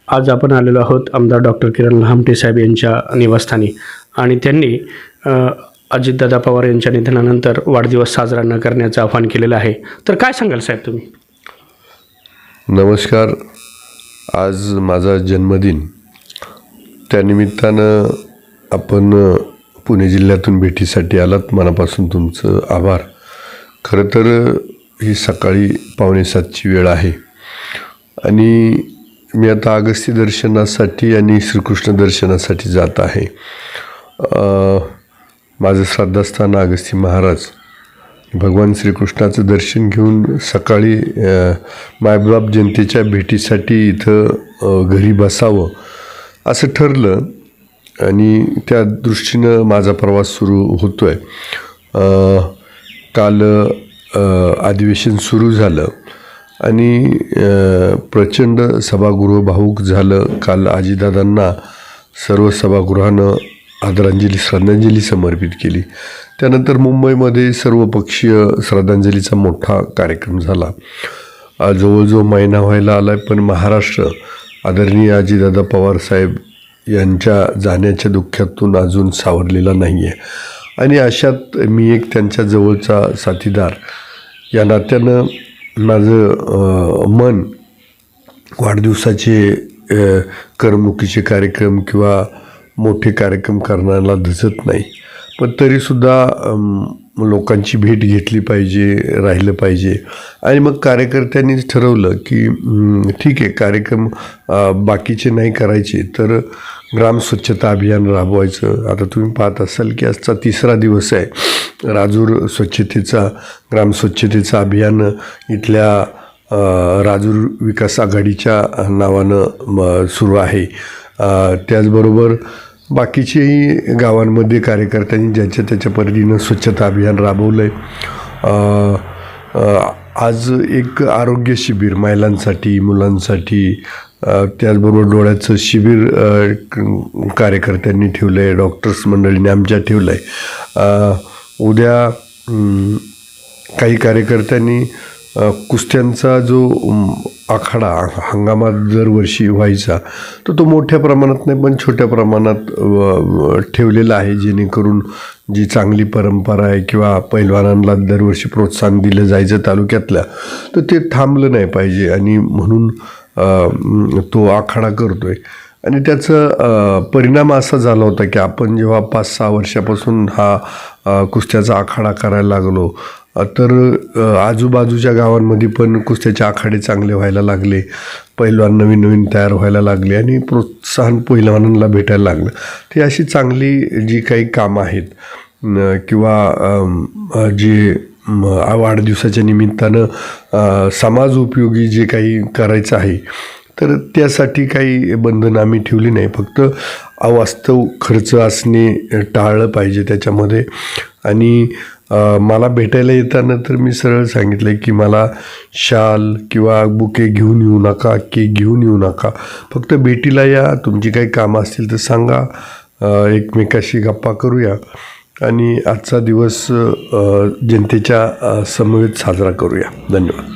आज आपण आलेलो आहोत आमदार डॉक्टर किरण लहामटे साहेब यांच्या निवासस्थानी आणि त्यांनी अजितदादा पवार यांच्या निधनानंतर वाढदिवस साजरा न करण्याचं आवाहन केलेलं आहे. तर काय सांगाल साहेब तुम्ही? नमस्कार. आज माझा जन्मदिन, त्यानिमित्तानं आपण पुणे जिल्ह्यातून भेटीसाठी आलात. मनापासून तुमचं आभार. खरं तर ही सकाळी 6:45ची वेळ आहे आणि मी आता अगस्ती दर्शनासाठी आणि श्रीकृष्ण दर्शनासाठी जात आहे. माझं श्रद्धास्थान अगस्ती महाराज. भगवान श्रीकृष्णाचं दर्शन घेऊन सकाळी मायबाप जनतेच्या भेटीसाठी इथं घरी बसावं असं ठरलं आणि त्या दृष्टीनं माझा प्रवास सुरू होतो आहे. काल अधिवेशन सुरू झालं आणि प्रचंड सभागृह भावूक झालं. काल अजितदादांना सर्व सभागृहानं आदरांजली श्रद्धांजली समर्पित केली. त्यानंतर मुंबईमध्ये सर्वपक्षीय श्रद्धांजलीचा मोठा कार्यक्रम झाला. जवळजवळ महिना व्हायला आला आहे, पण महाराष्ट्र आदरणीय अजितदादा पवार साहेब यांच्या जाण्याच्या दुःखातून अजून सावरलेला नाही आहे. आणि अशात मी एक त्यांच्या जवळचा साथीदार या नात्यानं माझं मन वाढदिवसाचे करमणुकीचे कार्यक्रम किंवा मोठे कार्यक्रम करण्याला धजत नाही. पण तरीसुद्धा लोकांची भेट घेतली पाहिजे, राहिलं पाहिजे. आणि मग कार्यकर्त्यांनीच ठरवलं की ठीक आहे, कार्यक्रम बाकीचे नाही करायचे तर ग्रामस्वच्छता अभियान राबवायचं. आता तुम्ही पाहत असाल की आजचा 3रा दिवस आहे राजूर स्वच्छतेचा, ग्रामस्वच्छतेचा अभियान इथल्या राजूर विकास आघाडीच्या नावानं सुरू आहे. त्याचबरोबर बाकीच्याही गावांमध्ये कार्यकर्त्यांनी ज्याच्या त्याच्या पद्धतीनं स्वच्छता अभियान राबवलं आहे. आज एक आरोग्य शिबिर महिलांसाठी, मुलांसाठी, त्याचबरोबर डोळ्याचं शिबिर कार्यकर्त्यांनी ठेवलं आहे, डॉक्टर्स मंडळीने आमच्या ठेवलं आहे. उद्या काही कार्यकर्त्यांनी कुस्त्यांचा जो आखाडा हंगामात दरवर्षी व्हायचा तर तो मोठ्या प्रमाणात नाही पण छोट्या प्रमाणात ठेवलेला आहे, जेणेकरून जी चांगली परंपरा आहे किंवा पैलवानांना दरवर्षी प्रोत्साहन दिलं जायचं तालुक्यातल्या, तर ते थांबलं नाही पाहिजे आणि म्हणून तो आखाडा करतो आहे. आणि त्याचा परिणाम असा झाला होता की आपण जेव्हा 5-6 वर्षापासून हा कुस्त्याचा आखाडा करायला लागलो तर आजूबाजूच्या गावांमध्ये पण कुस्त्याचे आखाडे चांगले व्हायला लागले, पैलवान नवीन नवीन तयार व्हायला लागले आणि प्रोत्साहन पैलवानांना भेटायला लागलं. ती अशी चांगली जी काही कामं आहेत किंवा जी वाढदिवसाच्या निमित्तानं समाज उपयोगी जे काही करायचं आहे तर त्यासाठी काही बंधनं आम्ही ठेवली नाही. फक्त अवास्तव खर्च असणे टाळलं पाहिजे त्याच्यामध्ये. आणि मला भेटायला येताना तर मी सरळ सांगितलं की मला शाल किंवा बुके घेऊन येऊ नका, केक घेऊन येऊ नका, फक्त भेटीला या. तुमची काही कामं असतील तर सांगा, एकमेकाशी गप्पा करूया आणि आजचा दिवस जनतेच्या समवेत साजरा करूया. धन्यवाद.